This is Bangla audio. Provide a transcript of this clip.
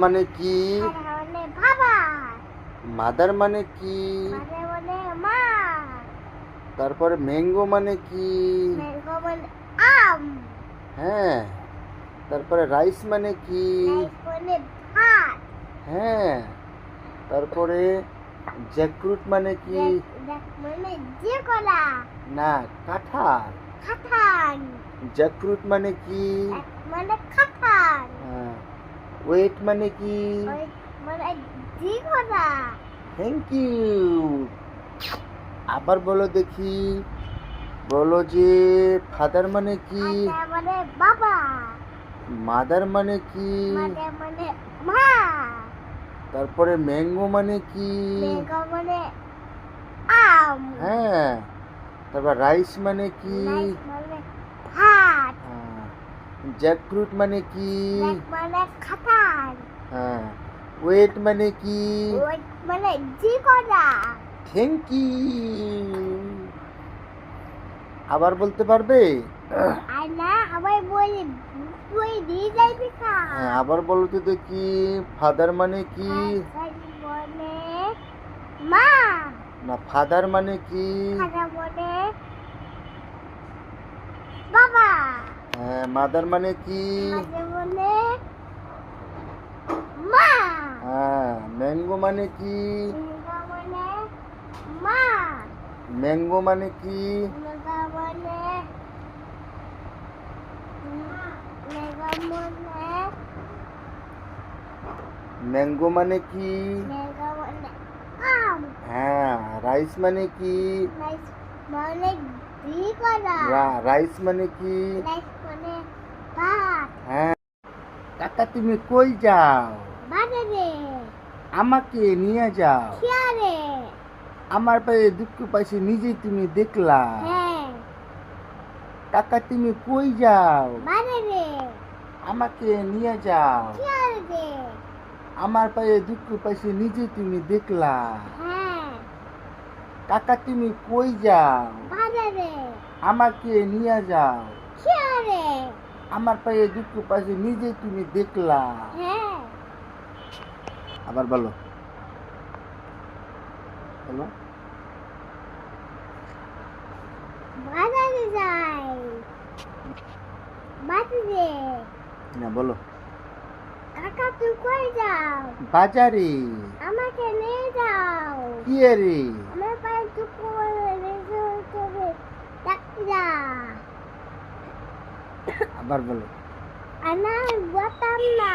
মানে কি? বাবা। মাদার মানে কি? মা। তারপরে ম্যাঙ্গো মানে কি? ম্যাঙ্গো মানে আম। হ্যাঁ। তারপরে রাইস মানে কি? রাইস মানে ভাত। হ্যাঁ। তারপরে জ্যাকফ্রুট মানে কি? মানে যে কলা। না, কাঁঠাল। কাঁঠাল। জ্যাকফ্রুট মানে কি? মানে কাঁঠাল। হ্যাঁ। ওয়েট মানে কি? মানে যে কলা। Thank you. আবার বলো দেখি। বলো যে ফাদার মানে কি? মানে বাবা। মাদার মানে কি? মানে মা। তারপরে ম্যাঙ্গো মানে কি? ম্যাঙ্গো মানে আম। হ্যাঁ। তারপর রাইস মানে কি? রাইস মানে ভাত। জ্যাকফ্রুট মানে কি? মানে কাঁঠাল। হ্যাঁ। ওয়েট মানে কি? মানে যে কলা। Thank you. আবার বলতে পারবে? আর না আবার বলি তুই দিয়ে যাইবি কা। হ্যাঁ, আবার বলো তো দেখি। ফাদার মানে কি? মানে মা। না, ফাদার মানে কি? খানা বলে বাবা। হ্যাঁ, মাদার মানে কি? মাঝে বলে মা। হ্যাঁ, ম্যাঙ্গো মানে কি? ম্যাঙ্গো মানে মা। ম্যাঙ্গো মানে কি? ম্যাঙ্গো মানে ম্যাঙ্গো মানে কি? ম্যাঙ্গো মানে আম। হ্যাঁ। রাইস মানে কি? রাইস মানে ঘি করা। রাইস মানে কি? রাইস মানে ভাত। হ্যাঁ। কাকা তুমি কই যাও? বাজারে। আমাকে নিয়ে যাও। খেয়ারে। আমার পায়ে দুঃখ পাইছে নিজেই তুমি দেখলা। হ্যাঁ। কাকা তুমি কই যাও? বাজারে। আমাকে নিয়ে যাও। খেয়ারে। আমার পায়ে দুঃখ পাইছে নিজেই তুমি দেখলা। হ্যাঁ। কাকা তুমি কই যাও? বাজারে। আমাকে নিয়ে যাও। খেয়ারে। আমার পায়ে দুঃখ পাইছে নিজেই তুমি দেখলা। হ্যাঁ। আবার বলো। বলো। বাজারে যাই। বাজারে। না, বলো। কাকা তুই কই যাও? বাজারে। আমাকে নিয়ে যাও। কি রে? আমার পায়ে দুঃখ করে ডাক্তার। আবার বলো। আনা বলতাম না।